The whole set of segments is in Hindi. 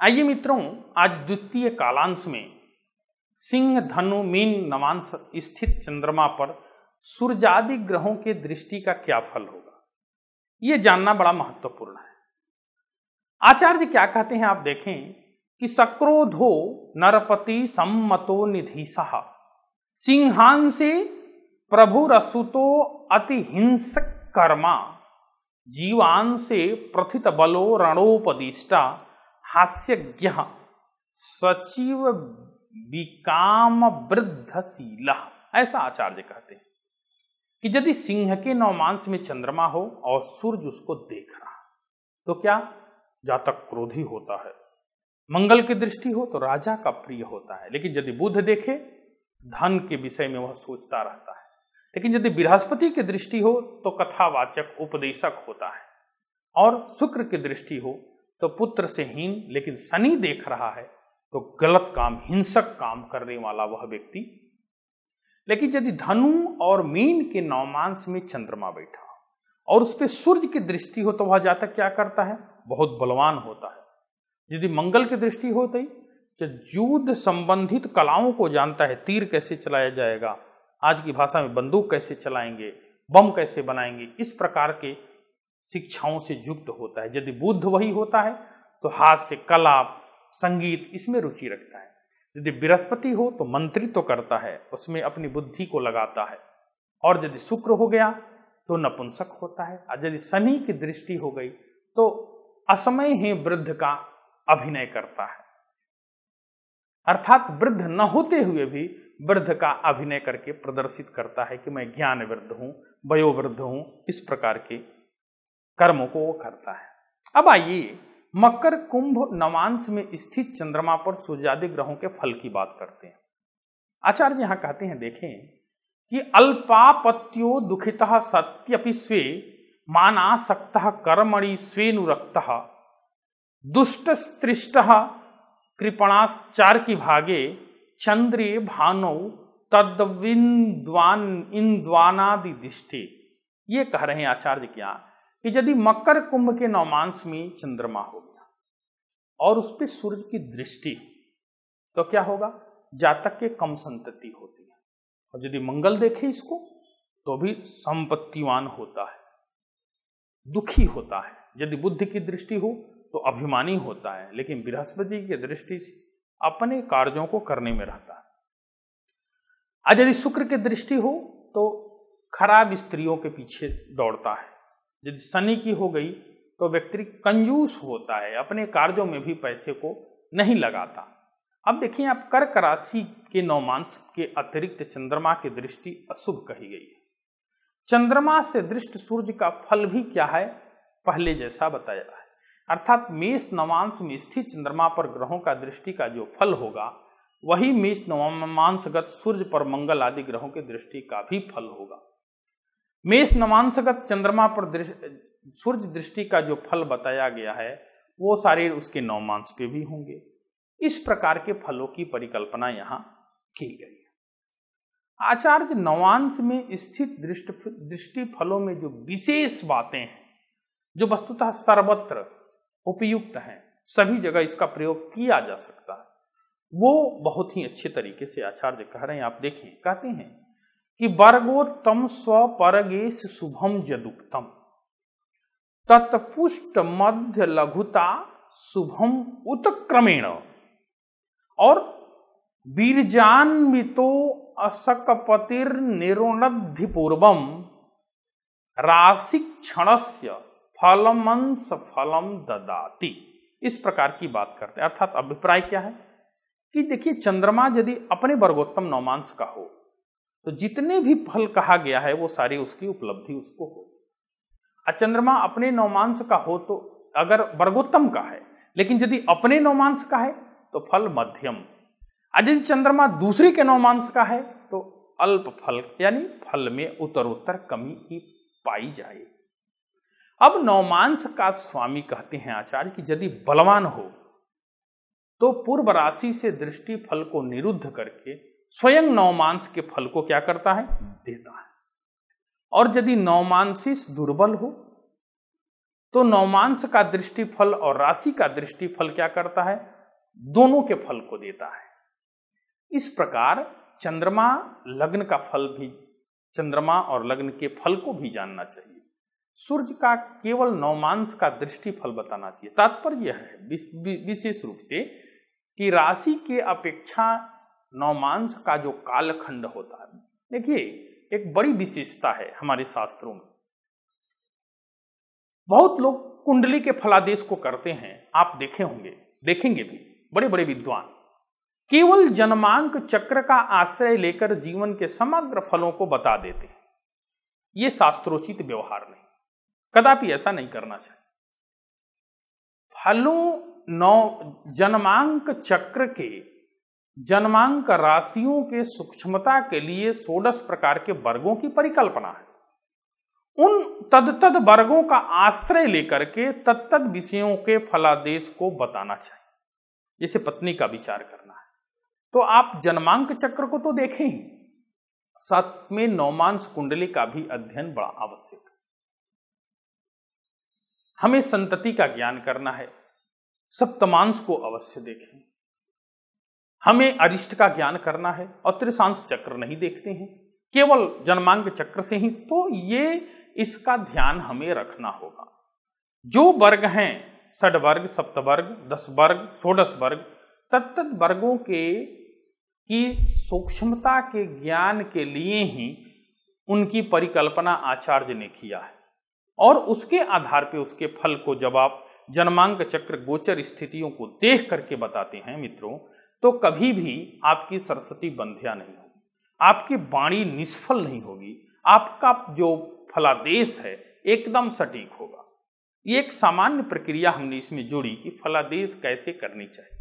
आइए मित्रों, आज द्वितीय कालांश में सिंह धनु मीन नवांश स्थित चंद्रमा पर सूर्यादि ग्रहों के दृष्टि का क्या फल होगा, यह जानना बड़ा महत्वपूर्ण है। आचार्य क्या कहते हैं, आप देखें कि सक्रोधो नरपति सम्मतो निधीसः सिंहांसे प्रभुरसुतो अति हिंसक कर्मा जीवान से प्रथित बलो रणोपदिष्टा हास्यज्ञ सचिव विकाम वृद्धशील। ऐसा आचार्य कहते हैं कि यदि सिंह के नवमांश में चंद्रमा हो और सूर्य उसको देख रहा तो क्या जातक क्रोधी होता है, मंगल की दृष्टि हो तो राजा का प्रिय होता है, लेकिन यदि बुध देखे धन के विषय में वह सोचता रहता है, लेकिन यदि बृहस्पति की दृष्टि हो तो कथावाचक उपदेशक होता है, और शुक्र की दृष्टि हो तो पुत्र से हीन, लेकिन शनि देख रहा है तो गलत काम हिंसक काम करने वाला वह व्यक्ति। लेकिन यदि धनु और मीन के नवमांश में चंद्रमा बैठा और उस पर सूर्य की दृष्टि हो तो वह जातक क्या करता है, बहुत बलवान होता है। यदि मंगल की दृष्टि हो तो युद्ध संबंधित कलाओं को जानता है, तीर कैसे चलाया जाएगा, आज की भाषा में बंदूक कैसे चलाएंगे, बम कैसे बनाएंगे, इस प्रकार के शिक्षाओं से युक्त होता है। यदि बुध वही होता है तो हास्य कला संगीत इसमें रुचि रखता है। यदि बृहस्पति हो तो मंत्रित्व करता है, उसमें अपनी बुद्धि को लगाता है, और यदि शुक्र हो गया तो नपुंसक होता है, और यदि शनि की दृष्टि हो गई तो असमय ही वृद्ध का अभिनय करता है, अर्थात वृद्ध न होते हुए भी वृद्ध का अभिनय करके प्रदर्शित करता है कि मैं ज्ञान वृद्ध हूं, वयोवृद्ध हूं, इस प्रकार के कर्मों को वो करता है। अब आइए मकर कुंभ नवांश में स्थित चंद्रमा पर सूर्यादि ग्रहों के फल की बात करते हैं। आचार्य यहां कहते हैं, देखें कि अल्पापत्यो दुखितः सत्यपि स्वे मानासक्तः कर्मणि स्वेनुरक्तः दुष्टस्त्रिष्टः कृपणाश्चार की भागे चंद्रे भानौ तद्विन्द्वान इंद्वानादि दिष्टे। ये कह रहे हैं आचार्य क्या कि यदि मकर कुंभ के नवमांश में चंद्रमा हो गया और उस पर सूर्य की दृष्टि तो क्या होगा, जातक के कम संतति होती है, और यदि मंगल देखे इसको तो भी संपत्तिवान होता है, दुखी होता है। यदि बुद्ध की दृष्टि हो तो अभिमानी होता है, लेकिन बृहस्पति की दृष्टि से अपने कार्यों को करने में रहता है। आज यदि शुक्र की दृष्टि हो तो खराब स्त्रियों के पीछे दौड़ता है। यदि शनि की हो गई तो व्यक्ति कंजूस होता है, अपने कार्यों में भी पैसे को नहीं लगाता। अब देखिए, आप कर्क राशि के नवमांश के अतिरिक्त चंद्रमा की दृष्टि अशुभ कही गई है। चंद्रमा से दृष्ट सूर्य का फल भी क्या है, पहले जैसा बताया है, अर्थात मेष नवांश में स्थित चंद्रमा पर ग्रहों का दृष्टि का जो फल होगा वही मेष नवांशगत सूर्य पर मंगल आदि ग्रहों की दृष्टि का भी फल होगा। मेष नवांशगत चंद्रमा पर सूर्य दृष्टि का जो फल बताया गया है वो सारे उसके नवमांश पे भी होंगे। इस प्रकार के फलों की परिकल्पना यहाँ की गई है। आचार्य नवांश में स्थित दृष्टि फलों में जो विशेष बातें हैं, जो वस्तुतः सर्वत्र उपयुक्त हैं, सभी जगह इसका प्रयोग किया जा सकता है, वो बहुत ही अच्छे तरीके से आचार्य कह रहे हैं। आप देखें, कहते हैं कि वर्गोत्तम स्वपरगेश शुभम यदुक्तम तत्पुष्ट मध्य लघुता शुभम उत्क्रमेण और बीरजान्वितो असकपतिर निरोणद्धि पूर्वम राशि क्षणस्य फलमंश फलम ददाति। इस प्रकार की बात करते हैं। अर्थात अभिप्राय क्या है कि देखिए, चंद्रमा यदि अपने वर्गोत्तम नवमांश का हो तो जितने भी फल कहा गया है वो सारी उसकी उपलब्धि उसको हो। चंद्रमा अपने नवमांश का हो तो अगर वर्गोत्तम का है, लेकिन यदि अपने नवमांश का है तो फल मध्यम। यदि चंद्रमा दूसरे के नवमांश का है तो अल्प फल, यानी फल में उत्तरोत्तर कमी ही पाई जाए। अब नवमांश का स्वामी कहते हैं आचार्य कि यदि बलवान हो तो पूर्व राशि से दृष्टि फल को निरुद्ध करके स्वयं नवमांश के फल को क्या करता है, देता है। और यदि नवमांशिस दुर्बल हो तो नवमांश का दृष्टिफल और राशि का दृष्टिफल क्या करता है, दोनों के फल को देता है। इस प्रकार चंद्रमा लग्न का फल भी, चंद्रमा और लग्न के फल को भी जानना चाहिए। सूर्य का केवल नवमांश का दृष्टिफल बताना चाहिए। तात्पर्य यह है विशेष रूप से कि राशि के अपेक्षा नवमांश का जो कालखंड होता है, देखिए एक बड़ी विशेषता है हमारे शास्त्रों में। बहुत लोग कुंडली के फलादेश को करते हैं, आप देखे होंगे, देखेंगे भी, बड़े बड़े विद्वान केवल जन्मांक चक्र का आश्रय लेकर जीवन के समग्र फलों को बता देते हैं। यह शास्त्रोचित व्यवहार नहीं, कदापि ऐसा नहीं करना चाहिए। फलों जन्मांक चक्र के, जन्मांक राशियों के सूक्ष्मता के लिए 16 प्रकार के वर्गों की परिकल्पना है। उन तद वर्गों का आश्रय लेकर के तत्त विषयों के फलादेश को बताना चाहिए। जैसे पत्नी का विचार करना है तो आप जन्मांक चक्र को तो देखें ही, साथ में नवमांश कुंडली का भी अध्ययन बड़ा आवश्यक है। हमें संतति का ज्ञान करना है, सप्तमांश को अवश्य देखें। हमें अरिष्ट का ज्ञान करना है और त्रिशांश चक्र नहीं देखते हैं, केवल जन्मांक चक्र से ही। तो ये इसका ध्यान हमें रखना होगा। जो वर्ग हैं, षड वर्ग, सप्तवर्ग, 10 वर्ग, 16 वर्ग, तत्त वर्गों की सूक्ष्मता के ज्ञान के लिए ही उनकी परिकल्पना आचार्य ने किया है और उसके आधार पे उसके फल को जब आप जन्मांक चक्र गोचर स्थितियों को देख करके बताते हैं मित्रों, तो कभी भी आपकी सरस्वती बंध्या नहीं होगी, आपकी वाणी निष्फल नहीं होगी, आपका जो फलादेश है एकदम सटीक होगा। ये एक सामान्य प्रक्रिया हमने इसमें जोड़ी कि फलादेश कैसे करनी चाहिए।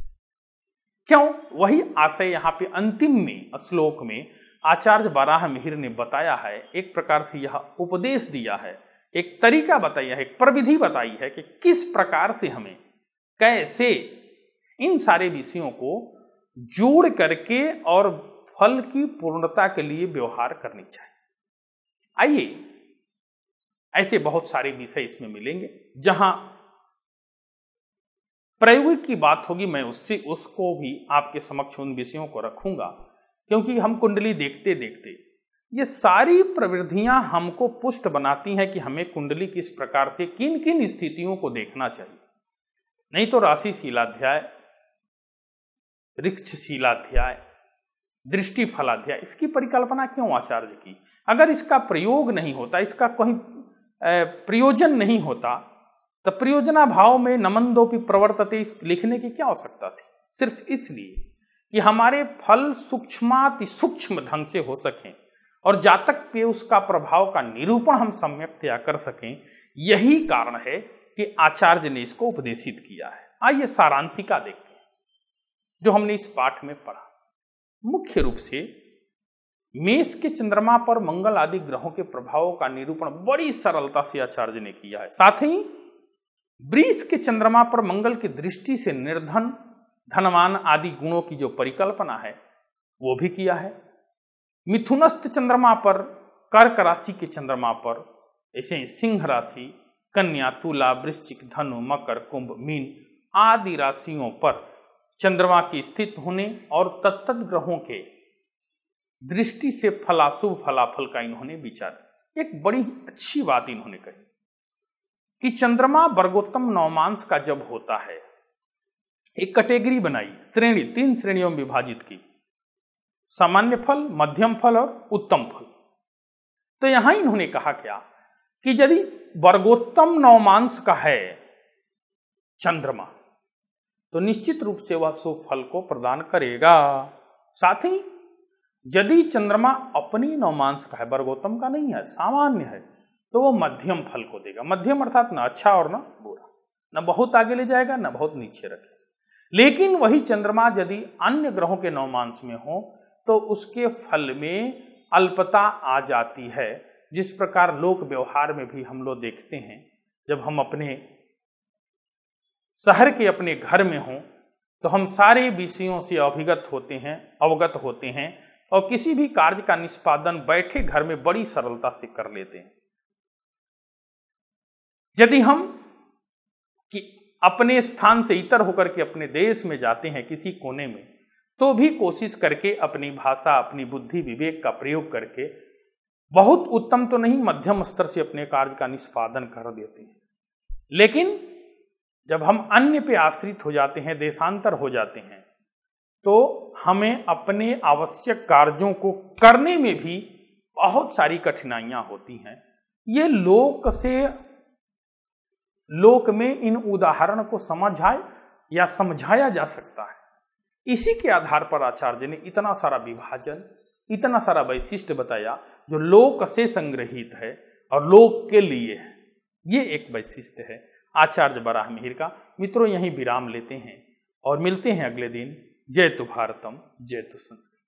क्यों? वही आशय यहाँ पे अंतिम में श्लोक में आचार्य बाराह मिहिर ने बताया है। एक प्रकार से यह उपदेश दिया है, एक तरीका बताया है, एक प्रविधि बताई है कि किस प्रकार से हमें कैसे इन सारे विषयों को जोड़ करके और फल की पूर्णता के लिए व्यवहार करनी चाहिए। आइए, ऐसे बहुत सारे विषय इसमें मिलेंगे। जहां प्रायोगिक की बात होगी मैं उसको भी आपके समक्ष उन विषयों को रखूंगा, क्योंकि हम कुंडली देखते देखते ये सारी प्रवृत्तियां हमको पुष्ट बनाती हैं कि हमें कुंडली किस प्रकार से किन किन स्थितियों को देखना चाहिए। नहीं तो राशि शीलाध्याय, वृक्ष शीलाध्याय, दृष्टि फलाध्याय, इसकी परिकल्पना क्यों आचार्य की? अगर इसका प्रयोग नहीं होता, इसका कोई प्रयोजन नहीं होता, तो प्रयोजना भाव में नमंदोपि प्रवर्तते लिखने की क्या आवश्यकता थी? सिर्फ इसलिए कि हमारे फल सूक्ष्माति सूक्ष्म ढंग से हो सकें और जातक पे उसका प्रभाव का निरूपण हम सम्यक्तया कर सकें। यही कारण है कि आचार्य ने इसको उपदेशित किया है। आइए सारांशिका देखते हैं जो हमने इस पाठ में पढ़ा। मुख्य रूप से मेष के चंद्रमा पर मंगल आदि ग्रहों के प्रभावों का निरूपण बड़ी सरलता से आचार्य ने किया है। साथ ही वृष के चंद्रमा पर मंगल की दृष्टि से निर्धन, धनवान आदि गुणों की जो परिकल्पना है वो भी किया है। मिथुनस्थ चंद्रमा पर, कर्क राशि के चंद्रमा पर, ऐसे सिंह राशि, कन्या, तुला, वृश्चिक, धनु, मकर, कुंभ, मीन आदि राशियों पर चंद्रमा की स्थित होने और तत्त ग्रहों के दृष्टि से फलाशुभ फलाफल का इन्होंने विचार। एक बड़ी अच्छी बात इन्होंने कही कि चंद्रमा वर्गोत्तम नवमांश का जब होता है, एक कैटेगरी बनाई, श्रेणी, 3 श्रेणियों में विभाजित की, सामान्य फल, मध्यम फल और उत्तम फल। तो यहां इन्होंने कहा क्या कि यदि वर्गोत्तम नवमांश का है चंद्रमा तो निश्चित रूप से वह शुभ फल को प्रदान करेगा। साथ ही यदि चंद्रमा अपनी नवमांश का है, वर्गोत्तम का नहीं है, सामान्य है, तो वो मध्यम फल को देगा। मध्यम अर्थात न अच्छा और न बुरा, न बहुत आगे ले जाएगा न बहुत नीचे रखेगा। लेकिन वही चंद्रमा यदि अन्य ग्रहों के नवमांश में हो तो उसके फल में अल्पता आ जाती है। जिस प्रकार लोक व्यवहार में भी हम लोग देखते हैं, जब हम अपने शहर के अपने घर में हों तो हम सारे विषयों से अवगत होते हैं और किसी भी कार्य का निष्पादन बैठे घर में बड़ी सरलता से कर लेते हैं। यदि हम कि अपने स्थान से इतर होकर के अपने देश में जाते हैं किसी कोने में, तो भी कोशिश करके अपनी भाषा, अपनी बुद्धि विवेक का प्रयोग करके बहुत उत्तम तो नहीं, मध्यम स्तर से अपने कार्य का निष्पादन कर देते हैं। लेकिन जब हम अन्य पे आश्रित हो जाते हैं, देशांतर हो जाते हैं, तो हमें अपने आवश्यक कार्यों को करने में भी बहुत सारी कठिनाइयां होती हैं। ये लोक में इन उदाहरण को समझाया जा सकता है। इसी के आधार पर आचार्य ने इतना सारा विभाजन, इतना सारा वैशिष्ट बताया जो लोक से संग्रहित है और लोक के लिए है। ये एक वैशिष्ट है आचार्य वराह मिहिर का। मित्रों, यहीं विराम लेते हैं और मिलते हैं अगले दिन। जय तु भारतम, जय तु संस्कृत।